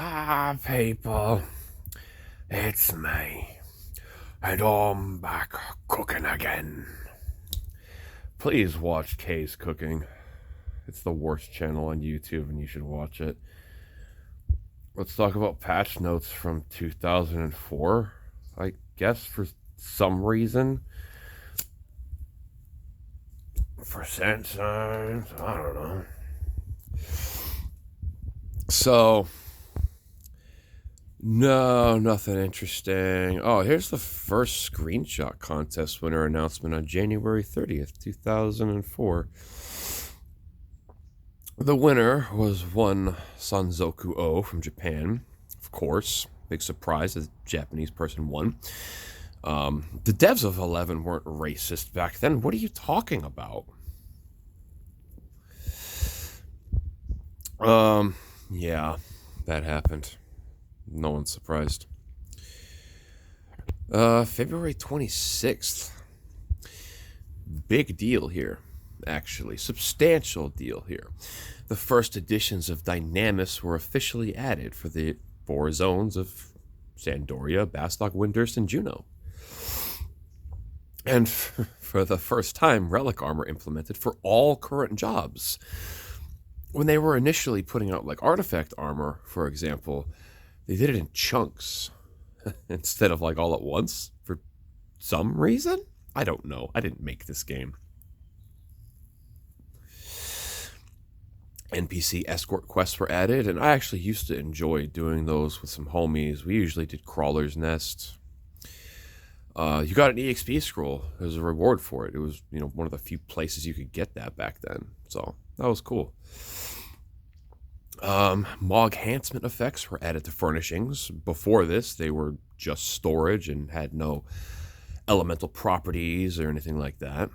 Ah, people, it's me, and I'm back cooking again. Please watch Kay's Cooking. It's the worst channel on YouTube, and you should watch it. Let's talk about patch notes from 2004. I guess for some reason, for cent signs, I don't know. So, no, nothing interesting. Oh, here's the first screenshot contest winner announcement on January 30th, 2004. The winner was one Sanzoku O from Japan. Of course, big surprise, a Japanese person won. The devs of 11 weren't racist back then. What are you talking about? Yeah, that happened. No one's surprised. February 26th. Big deal here, actually. Substantial deal here. The first editions of Dynamis were officially added for the 4 zones of Sandoria, Bastok, Windurst, and Juno. And for the first time, Relic Armor implemented for all current jobs. When they were initially putting out like Artifact Armor, for example, they did it in chunks instead of like all at once for some reason. I don't know. I didn't make this game. NPC escort quests were added, and I actually used to enjoy doing those with some homies. We usually did Crawler's Nest. You got an EXP scroll. There was a reward for it. It was, one of the few places you could get that back then. So that was cool. Mog enhancement effects were added to furnishings. Before this, they were just storage and had no elemental properties or anything like that.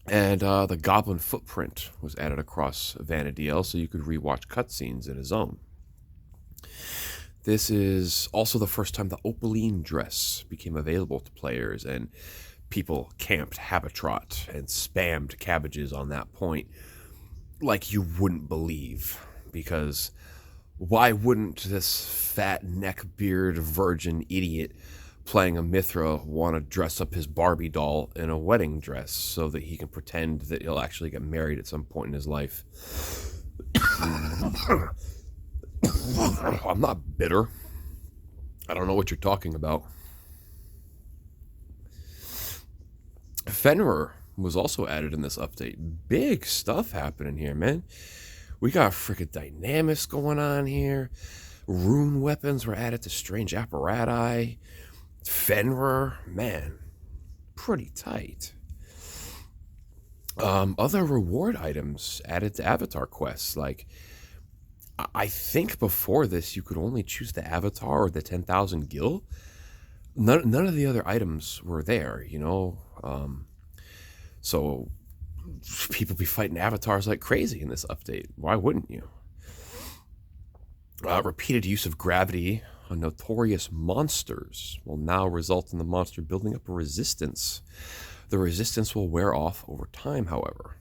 And the Goblin Footprint was added across Vana'diel so you could rewatch cutscenes in a zone. This is also the first time the Opaline dress became available to players, and people camped Habitrot and spammed cabbages on that point like you wouldn't believe. Because why wouldn't this fat neckbeard virgin idiot playing a Mithra want to dress up his Barbie doll in a wedding dress so that he can pretend that he'll actually get married at some point in his life? I'm not bitter. I don't know what you're talking about. Fenrir was also added in this update. Big stuff happening here, man. We got freaking Dynamis going on here. Rune weapons were added to strange apparati. Fenrir, man, pretty tight. Other reward items added to avatar quests, like I think before this you could only choose the avatar or the 10,000 gil. None of the other items were there, so people be fighting avatars like crazy in this update. Why wouldn't you? Repeated use of gravity on notorious monsters will now result in the monster building up a resistance. The resistance will wear off over time, however.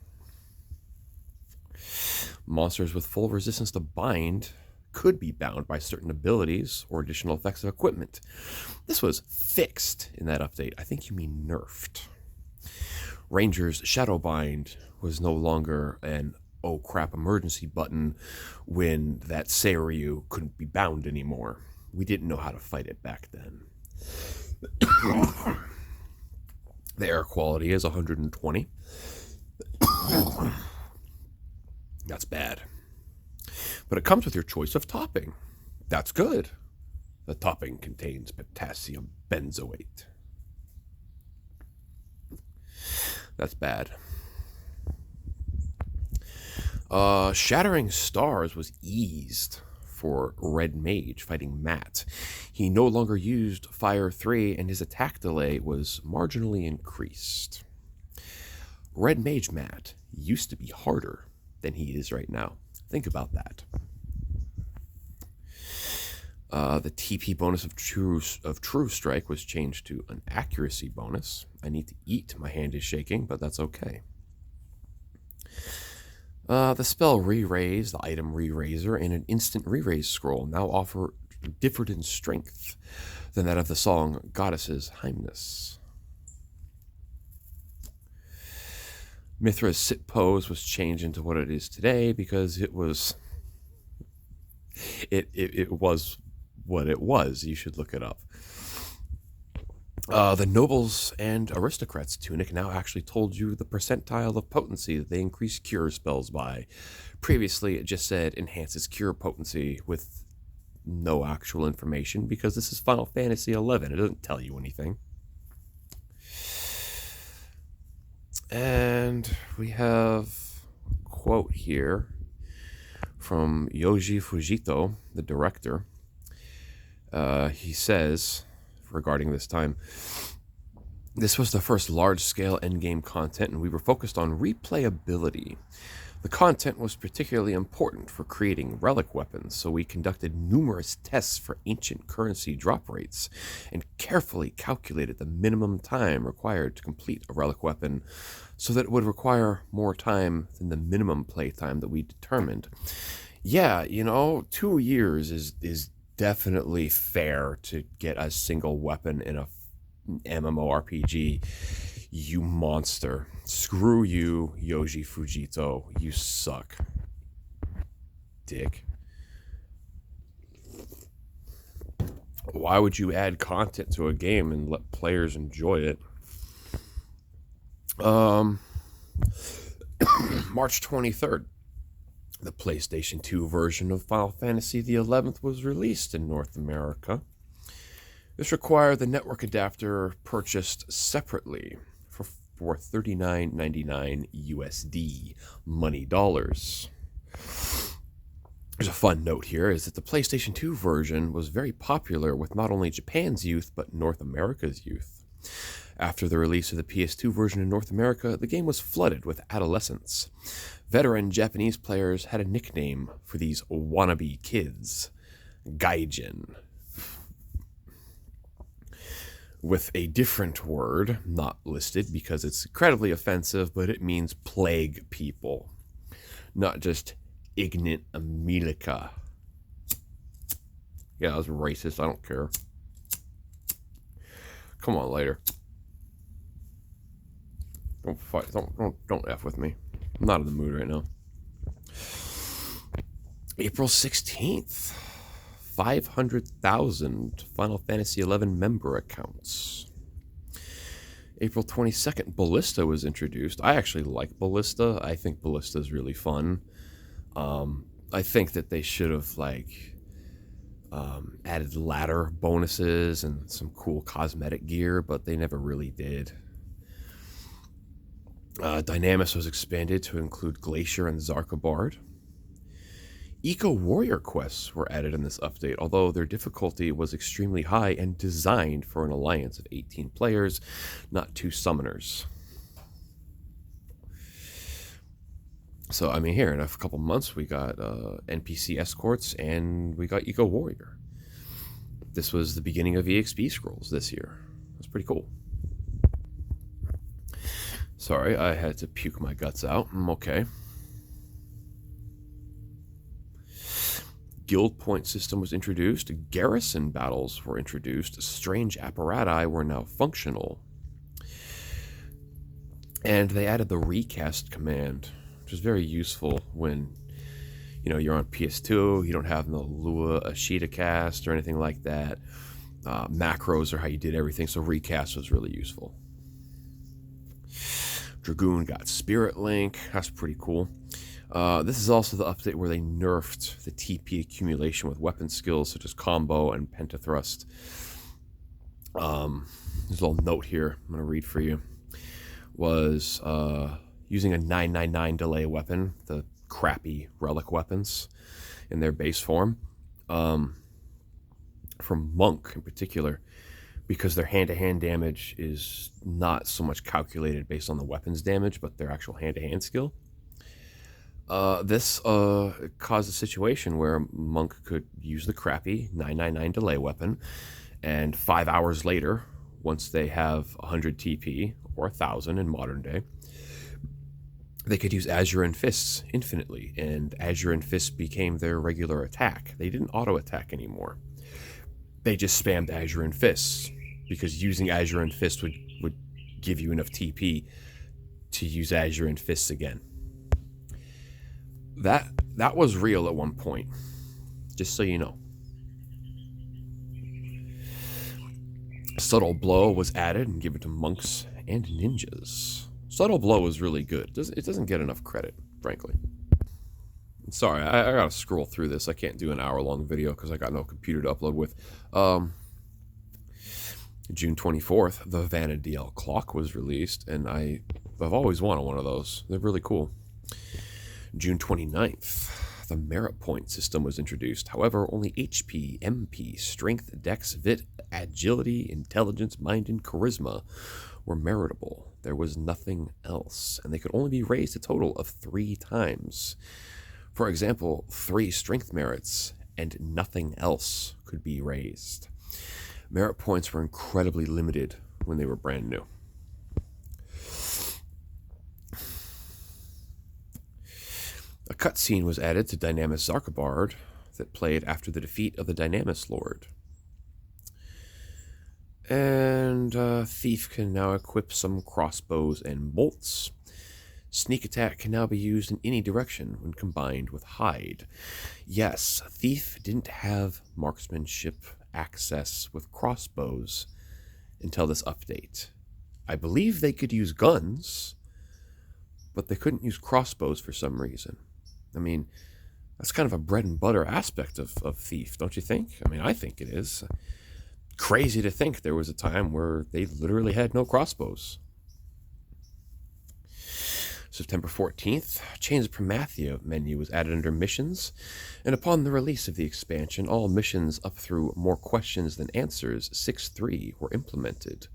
Monsters with full resistance to bind could be bound by certain abilities or additional effects of equipment. This was fixed in that update. I think you mean nerfed. Ranger's Shadowbind was no longer an oh crap emergency button when that Seiryu couldn't be bound anymore. We didn't know how to fight it back then. The air quality is 120. That's bad. But it comes with your choice of topping. That's good. The topping contains potassium benzoate. That's bad. Shattering Stars was eased for Red Mage fighting Matt. He no longer used Fire 3 and his attack delay was marginally increased. Red Mage Matt used to be harder than he is right now. Think about that. The TP bonus of True Strike was changed to an accuracy bonus. I need to eat. My hand is shaking, but that's okay. The spell Re-Raise, the item Re-Raiser, and an instant Re-Raise scroll now offer differed in strength than that of the song Goddess's Hymness. Mithra's sit pose was changed into what it is today because it was what it was. You should look it up. The nobles and aristocrats tunic now actually told you the percentile of potency that they increase cure spells by. Previously, it just said enhances cure potency with no actual information because this is Final Fantasy XI. It doesn't tell you anything. And we have a quote here from Yoji Fujito, the director. He says, regarding this time, this was the first large-scale endgame content, and we were focused on replayability. The content was particularly important for creating relic weapons, so we conducted numerous tests for ancient currency drop rates and carefully calculated the minimum time required to complete a relic weapon so that it would require more time than the minimum play time that we determined. Yeah, 2 years is definitely fair to get a single weapon in a MMORPG. You monster. Screw you, Yoji Fujito. You suck. Dick. Why would you add content to a game and let players enjoy it? March 23rd. The PlayStation 2 version of Final Fantasy XI was released in North America. This required the network adapter purchased separately for $39.99 USD money dollars. There's a fun note here is that the PlayStation 2 version was very popular with not only Japan's youth but North America's youth. After the release of the PS2 version in North America, the game was flooded with adolescents. Veteran Japanese players had a nickname for these wannabe kids, Gaijin, with a different word, not listed because it's incredibly offensive, but it means plague people, not just ignorant Amilika. Yeah, that was racist. I don't care. Come on, later. Don't fight. Don't F with me. I'm not in the mood right now. April 16th. 500,000 Final Fantasy XI member accounts. April 22nd, Ballista was introduced. I actually like Ballista. I think Ballista is really fun. I think that they should have added ladder bonuses and some cool cosmetic gear, but they never really did. Dynamis was expanded to include Glacier and Zarkabard. Eco Warrior quests were added in this update, although their difficulty was extremely high and designed for an alliance of 18 players, not 2 summoners. So, here in a couple months, we got NPC escorts and we got Eco Warrior. This was the beginning of EXP scrolls this year. That's pretty cool. Sorry, I had to puke my guts out. I'm okay. Guild point system was introduced. Garrison battles were introduced. Strange apparati were now functional. And they added the recast command, which is very useful when you're on PS2, you don't have the Lua Ashita cast or anything like that. Macros are how you did everything, so recast was really useful. Dragoon got Spirit Link. That's pretty cool. This is also the update where they nerfed the TP accumulation with weapon skills such as combo and pentathrust. There's a little note here I'm going to read for you. Was using a 999 delay weapon, the crappy relic weapons in their base form, from Monk in particular, because their hand-to-hand damage is not so much calculated based on the weapon's damage, but their actual hand-to-hand skill. This caused a situation where Monk could use the crappy 999 delay weapon, and 5 hours later, once they have 100 TP, or 1,000 in modern day, They could use Azuran Fists infinitely, and Azuran Fists became their regular attack. They didn't auto-attack anymore. They just spammed Azuran Fists, because using Azuran Fists would give you enough TP to use Azuran Fists again. That was real at one point, just so you know. Subtle Blow was added and given to monks and ninjas. Subtle Blow is really good. It doesn't get enough credit, frankly. Sorry, I gotta scroll through this. I can't do an hour-long video because I got no computer to upload with. June 24th, the Vana'diel clock was released, and I've always wanted one of those. They're really cool. June 29th, the merit point system was introduced. However, only HP, MP, Strength, Dex, Vit, Agility, Intelligence, Mind, and Charisma were meritable. There was nothing else, and they could only be raised a total of 3 times. For example, 3 Strength merits, and nothing else could be raised. Merit points were incredibly limited when they were brand new. A cutscene was added to Dynamis Zarkabard that played after the defeat of the Dynamis Lord. And Thief can now equip some crossbows and bolts. Sneak attack can now be used in any direction when combined with hide. Yes, Thief didn't have marksmanship access with crossbows until this update. I believe they could use guns, but they couldn't use crossbows for some reason. I mean, that's kind of a bread and butter aspect of Thief, don't you think? I mean, I think it is. Crazy to think there was a time where they literally had no crossbows. September 14th, Chains of Promathia menu was added under missions, and upon the release of the expansion, all missions up through More Questions Than Answers 6.3 were implemented.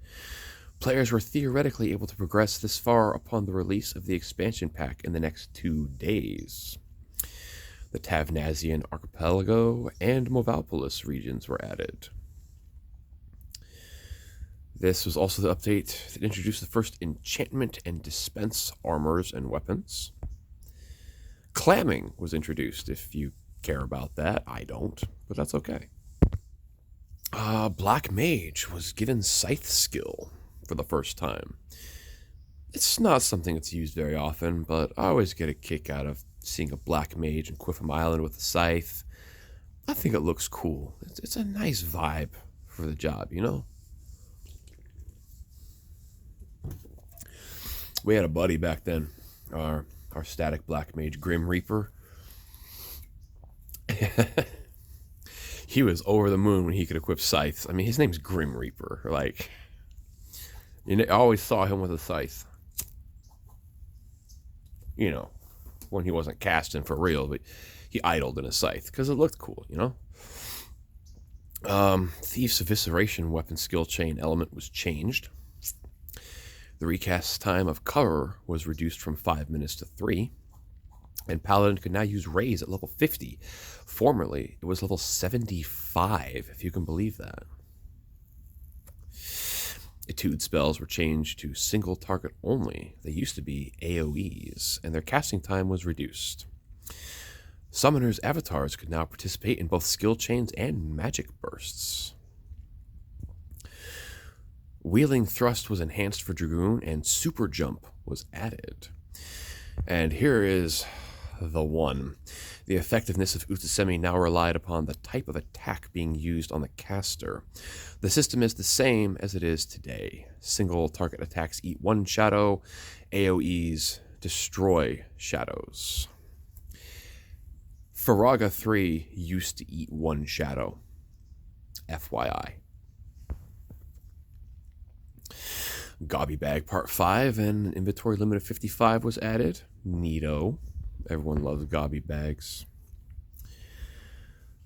Players were theoretically able to progress this far upon the release of the expansion pack in the next 2 days. The Tavnazian Archipelago and Movalpolis regions were added. This was also the update that introduced the first enchantment and dispense armors and weapons. Clamming was introduced, if you care about that. I don't, but that's okay. Black Mage was given Scythe skill for the first time. It's not something that's used very often, but I always get a kick out of seeing a Black Mage in Qufim Island with a scythe. I think it looks cool. It's a nice vibe for the job, you know? We had a buddy back then, our static Black Mage, Grim Reaper. He was over the moon when he could equip scythes. I mean, his name's Grim Reaper. Like, I always saw him with a scythe. You know, when he wasn't casting for real, but he idled in a scythe because it looked cool, you know? Thief's Evisceration weapon skill chain element was changed. The recast time of cover was reduced from 5 minutes to 3. And Paladin could now use Raise at level 50. Formerly, it was level 75, if you can believe that. Etude spells were changed to single target only. They used to be AoEs, and their casting time was reduced. Summoners' avatars could now participate in both skill chains and magic bursts. Wheeling Thrust was enhanced for Dragoon, and Super Jump was added. And here is the one. The effectiveness of Utsumi now relied upon the type of attack being used on the caster. The system is the same as it is today. Single target attacks eat 1 shadow, AoEs destroy shadows. Faraga 3 used to eat 1 shadow. FYI. Gobby Bag Part 5 and an inventory limit of 55 was added. Neato. Everyone loves Gobby Bags.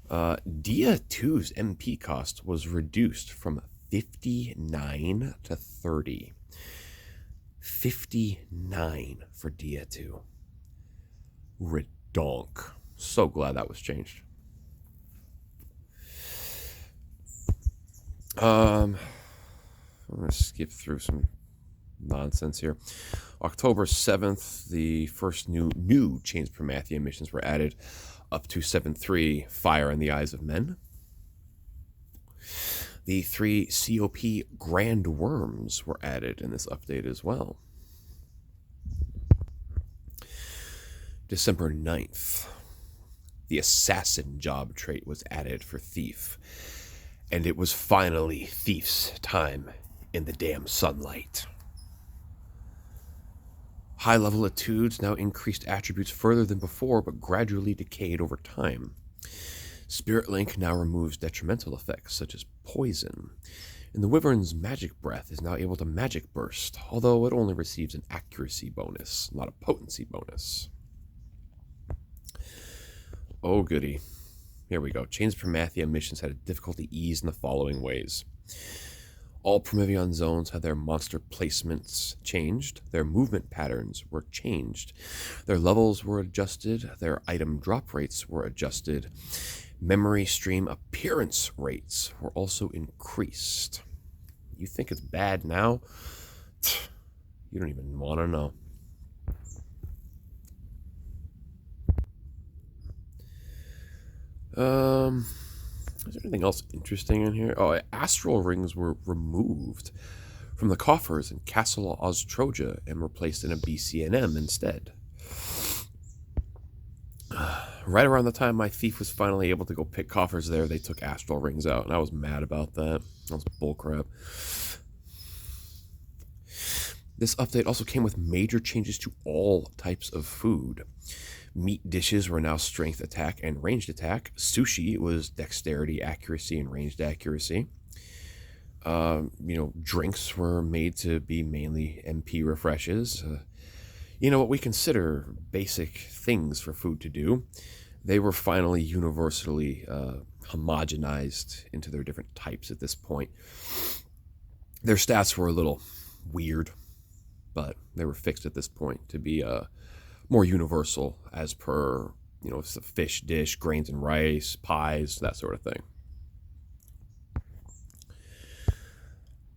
Dia 2's MP cost was reduced from 59 to 30. 59 for Dia 2. Redonk. So glad that was changed. I'm going to skip through some nonsense here. October 7th, the first new Chains of Promathia missions were added up to 7.3, Fire in the Eyes of Men. The 3 COP Grand Worms were added in this update as well. December 9th, the Assassin job trait was added for Thief. And it was finally Thief's time in the damn sunlight. High-level etudes now increased attributes further than before, but gradually decayed over time. Spirit Link now removes detrimental effects, such as poison. And the Wyvern's Magic Breath is now able to Magic Burst, although it only receives an accuracy bonus, not a potency bonus. Oh, goody. Here we go. Chains of Promathia missions had a difficulty ease in the following ways. All Promethean zones had their monster placements changed, their movement patterns were changed, their levels were adjusted, their item drop rates were adjusted, memory stream appearance rates were also increased. You think it's bad now? You don't even want to know. Is there anything else interesting in here? Oh, astral rings were removed from the coffers in Castle Ostroja and replaced in a BCNM instead. Right around the time my Thief was finally able to go pick coffers there, they took astral rings out, and I was mad about that. That was bullcrap. This update also came with major changes to all types of food. Meat dishes were now strength attack and ranged attack. Sushi was dexterity, accuracy, and ranged accuracy. Drinks were made to be mainly MP refreshes. What we consider basic things for food to do, they were finally universally homogenized into their different types at this point. Their stats were a little weird, but they were fixed at this point to be more universal as per, it's a fish dish, grains and rice, pies, that sort of thing.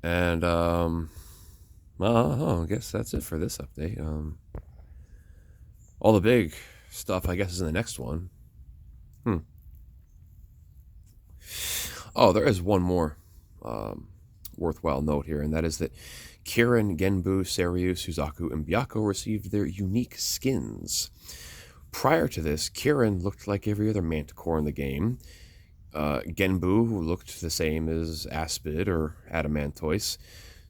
And, I guess that's it for this update. All the big stuff, I guess, is in the next one. Oh, there is one more worthwhile note here, and that is that Kirin, Genbu, Seiryu, Suzaku, and Byakko received their unique skins. Prior to this, Kirin looked like every other Manticore in the game. Genbu looked the same as Aspid or Adamantoise.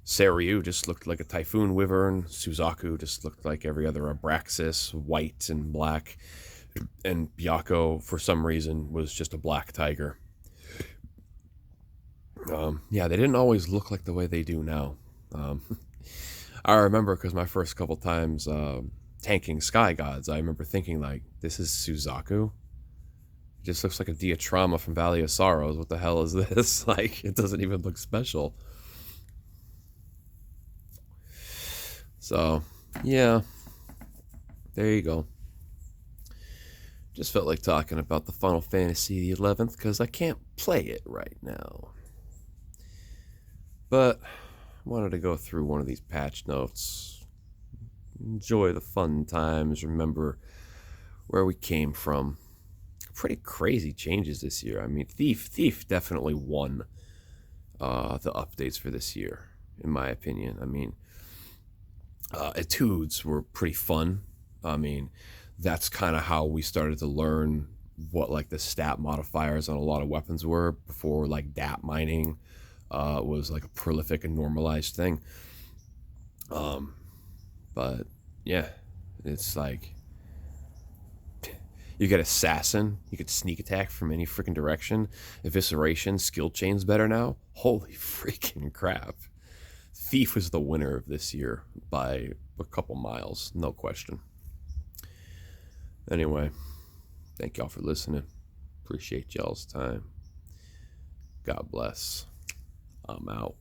Seiryu just looked like a Typhoon Wyvern. Suzaku just looked like every other Abraxas, white and black. And Byakko, for some reason, was just a black tiger. They didn't always look like the way they do now. I remember because my first couple times tanking Sky Gods, I remember thinking, like, this is Suzaku? It just looks like a Diatrama from Valley of Sorrows. What the hell is this? Like, it doesn't even look special. So, yeah. There you go. Just felt like talking about the Final Fantasy XI because I can't play it right now. But wanted to go through one of these patch notes, enjoy the fun times, remember where we came from. Pretty crazy changes this year. I mean, Thief definitely won the updates for this year, in my opinion. I mean, etudes were pretty fun. I mean, that's kind of how we started to learn what, like, the stat modifiers on a lot of weapons were before, like, DAP mining was like a prolific and normalized thing. But yeah, it's like you get Assassin, you get sneak attack from any freaking direction, Evisceration, skill chain's better now. Holy freaking crap. Thief was the winner of this year by a couple miles, no question. Anyway, thank y'all for listening. Appreciate y'all's time. God bless. I'm out.